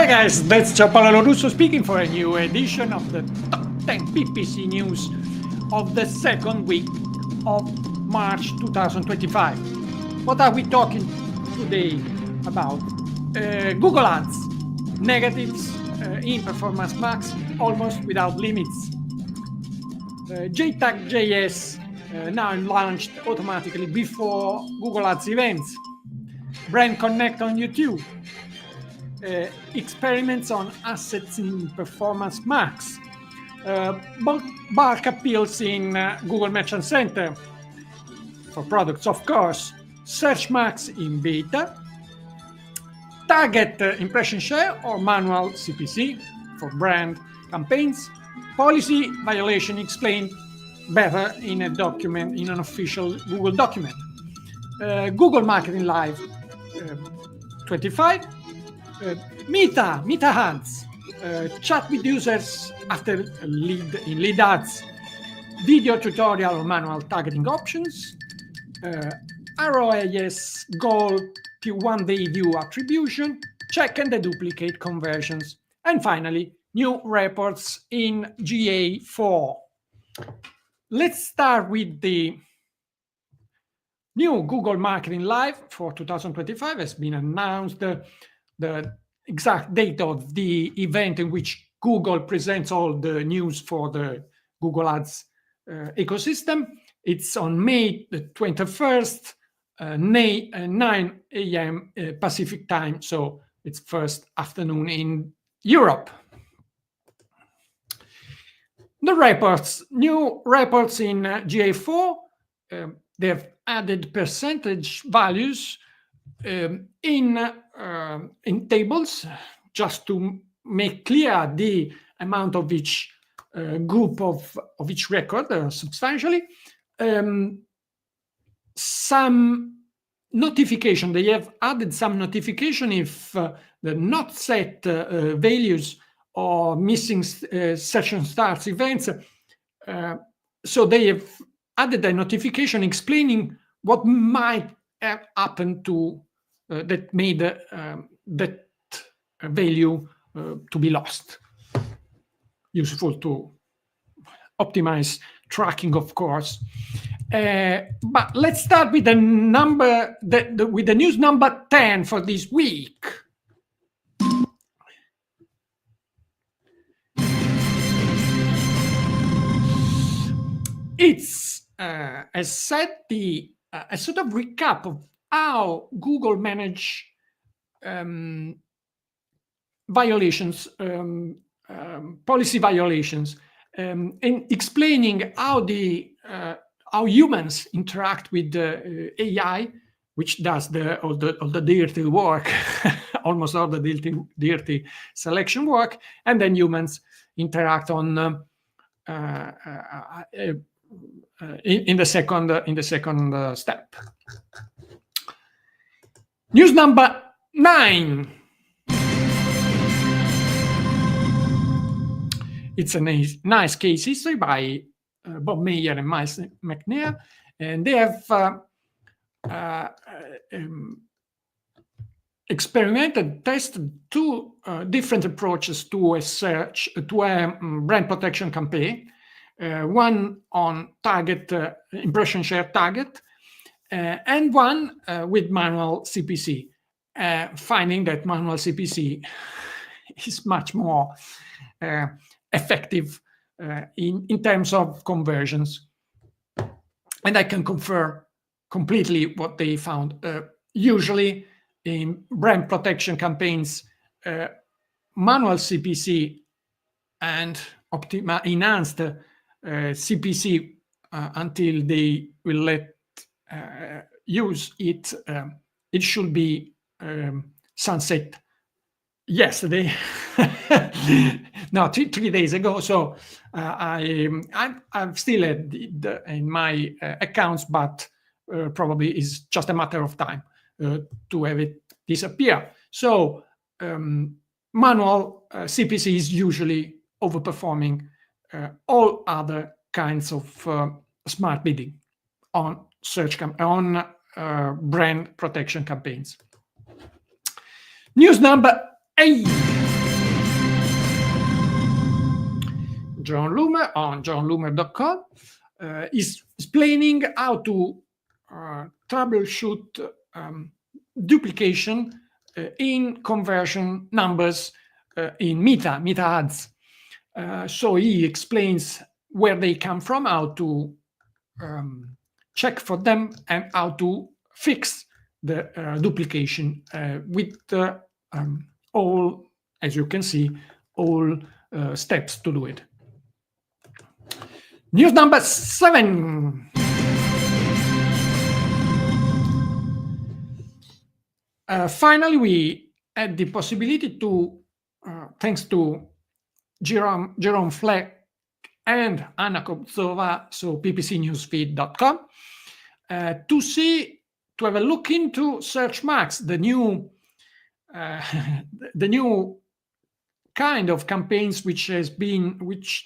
Hi guys, that's Gianpaolo Lorusso speaking for a new edition of the Top 10 PPC news of the second week of March 2025. What are we talking today about? Google Ads, negatives in Performance Max almost without limits. gtag.js now launched automatically before Google Ads events. BrandConnect on YouTube. Experiments on assets in Performance Max. Bulk appeals in Google Merchant Center for products, of course. Search Max in beta. Target impression share or manual CPC for brand campaigns. Policy violation explained better in a document, in an official Google document. Google Marketing Live 25. Meta ads, chat with users after lead ads, video tutorial on manual targeting options, ROAS Goal to one-day view attribution, check and deduplicate conversions, and finally, new reports in GA4. Let's start with the new Google Marketing Live for 2025 has been announced. The exact date of the event in which Google presents all the news for the Google Ads ecosystem. It's on May the 21st, 9 a.m. Pacific time, so it's first afternoon in Europe. The reports, new reports in GA4, they've added percentage values in tables just to make clear the amount of each group of each record substantially. Some notification, they have added some notification if the not set values or missing session starts events. So they have added a notification explaining what might have happened to that made that value to be lost. Useful to optimize tracking, of course. But let's start with the number, with the news number 10 for this week. It's, as said, a sort of recap of how Google manage violations, policy violations, and explaining how humans interact with the AI, which does all the dirty work, almost all the dirty selection work, and then humans interact on in the second step. News number 9. It's a nice case history by Bob Mayer and Miles McNair, and they have tested two different approaches to a brand protection campaign. One on target impression share target, and one with manual CPC, finding that manual CPC is much more effective in terms of conversions. And I can confirm completely what they found. Usually in brand protection campaigns, manual CPC and enhanced CPC until they will let use it. It should be sunset yesterday. No, 3 days ago. So I'm still in my accounts, but probably it's just a matter of time to have it disappear. So manual CPC is usually overperforming all other kinds of smart bidding on brand protection campaigns. News number 8. John Loomer on johnloomer.com, is explaining how to troubleshoot duplication in conversion numbers in meta ads. So he explains where they come from, how to check for them, and how to fix the duplication with all, as you can see, all steps to do it. News number 7. Finally, we had the possibility to, thanks to Jerome Fleck and Anna Kopzova, so ppcnewsfeed.com, to have a look into Search Max, the new kind of campaigns which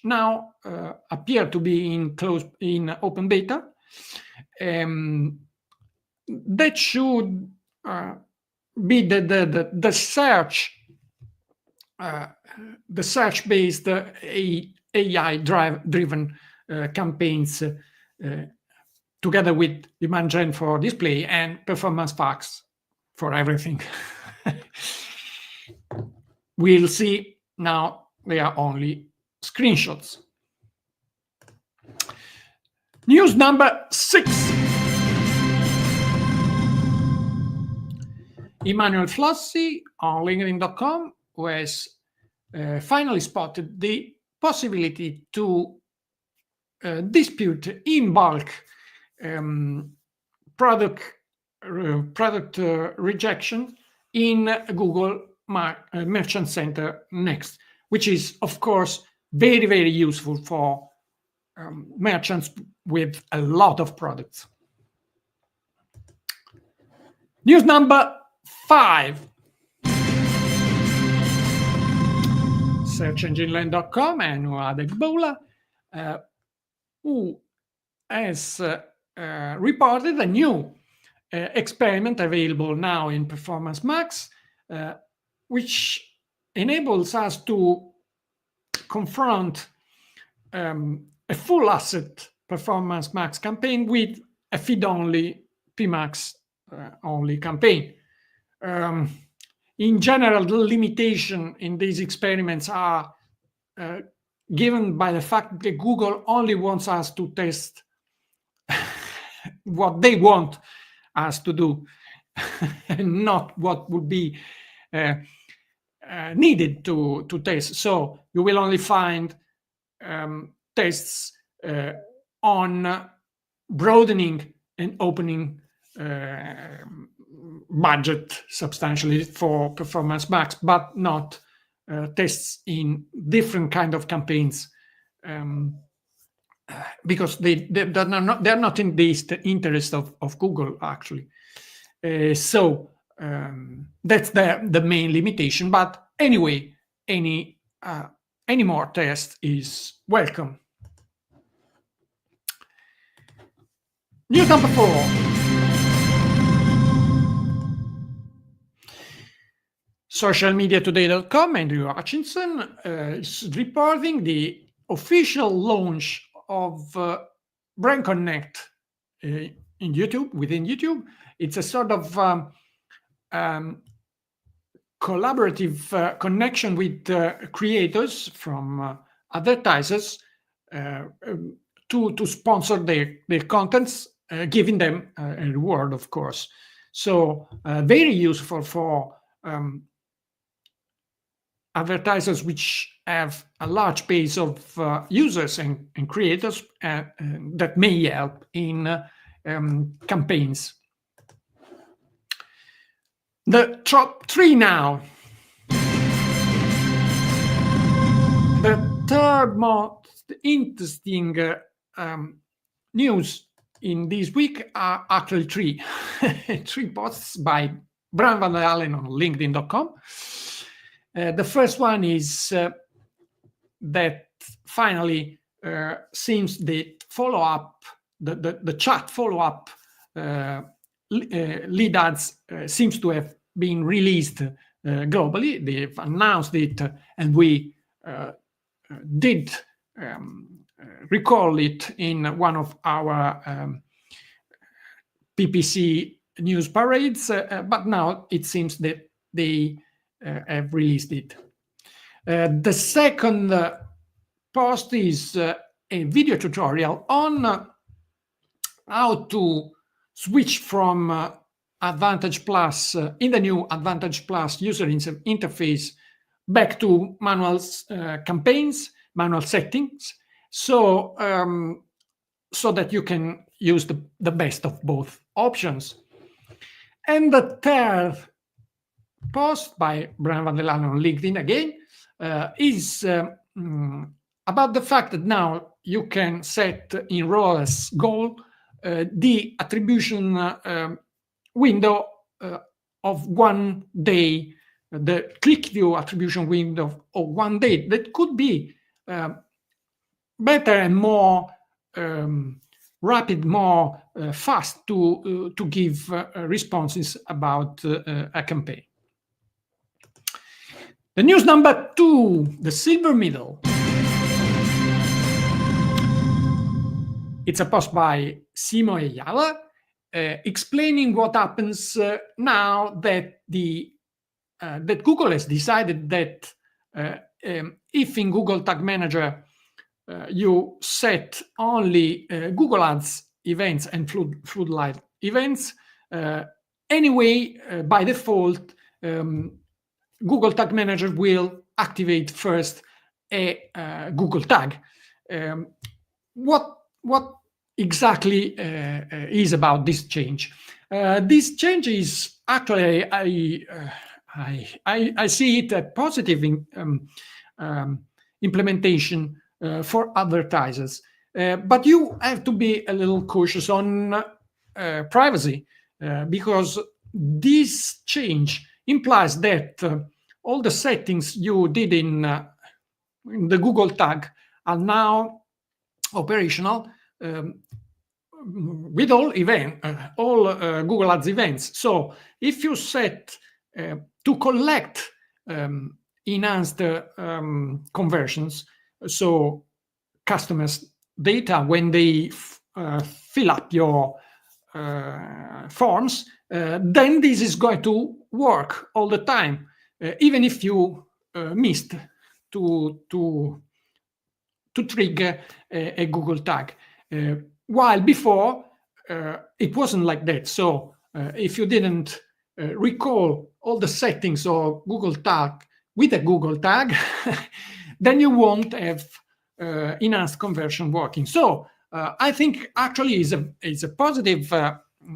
now appear to be in open beta. That should be the search-based AI-driven campaigns together with demand gen for display and performance facts for everything. We'll see now they are only screenshots. News number 6. Emmanuel Flossi on LinkedIn.com, who has finally spotted the possibility to dispute in bulk product rejection in Google Merchant Center Next, which is, of course, very, very useful for merchants with a lot of products. News number 5. SearchEngineLand.com and adwexp, who has reported a new experiment available now in Performance Max, which enables us to confront a full asset Performance Max campaign with a feed-only PMax only campaign. In general, the limitation in these experiments are given by the fact that Google only wants us to test what they want us to do, and not what would be needed to test. So you will only find tests on broadening and opening budget substantially for Performance Max, but not tests in different kind of campaigns, because they're not in the interest of Google, actually. So that's the main limitation. But anyway, any more test is welcome. News number 4. SocialMediaToday.com, Andrew Hutchinson is reporting the official launch of BrandConnect in YouTube, within YouTube. It's a sort of collaborative connection with creators from advertisers to sponsor their contents, giving them a reward, of course. So very useful for advertisers which have a large base of users and creators that may help in campaigns. The top 3 now. The third most interesting news in this week are actually 3. 3 posts by Brian Van der Allen on LinkedIn.com. The first one is that finally seems the follow-up, the chat follow-up lead ads seems to have been released globally. They've announced it, and we did recall it in one of our PPC news parades, but now it seems that they have released it. The second post is a video tutorial on how to switch from Advantage Plus in the new Advantage Plus user interface back to manual campaigns, manual settings, so that you can use the best of both options. And the third post by Brian Van der Laan on LinkedIn again is about the fact that now you can set in ROAS Goal the attribution window of 1 day, the click view attribution window of 1 day. That could be better and more rapid, more fast to give responses about a campaign. The news number 2, the silver medal. It's a post by Simo Ayala explaining what happens now that that Google has decided that if in Google Tag Manager you set only Google Ads events and floodlight events, anyway, by default, Google Tag Manager will activate first a Google tag. What exactly is about this change? This change is actually I see it a positive implementation for advertisers, but you have to be a little cautious on privacy because this change implies that all the settings you did in the Google tag are now operational with all Google Ads events. So if you set to collect enhanced conversions, so customers' data when they fill up your forms, then this is going to work all the time, even if you missed to trigger a Google tag. While before, it wasn't like that. So if you didn't recall all the settings of Google tag with a Google tag, then you won't have enhanced conversion working. So I think actually it's a positive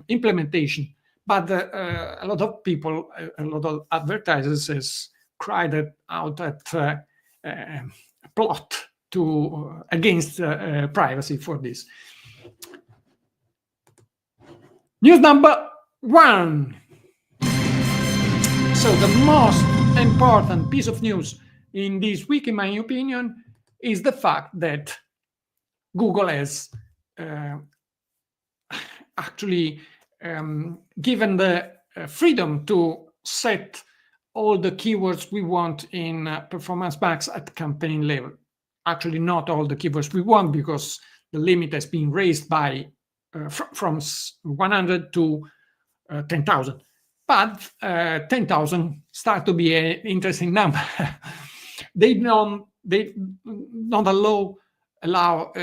implementation, but a lot of people, a lot of advertisers has cried out at plot against privacy for this. News number 1. So the most important piece of news in this week, in my opinion, is the fact that Google has actually given the freedom to set all the keywords we want in Performance Max at campaign level. Actually, not all the keywords we want, because the limit has been raised by from 100 to 10,000. But 10,000 start to be an interesting number. They don't allow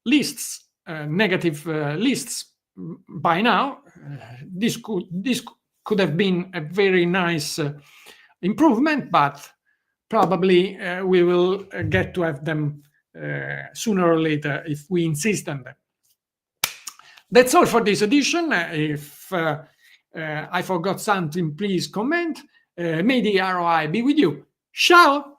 lists, negative lists by now. This could have been a very nice improvement, but probably we will get to have them sooner or later if we insist on them. That's all for this edition. If I forgot something, please comment. May the ROI be with you. Ciao!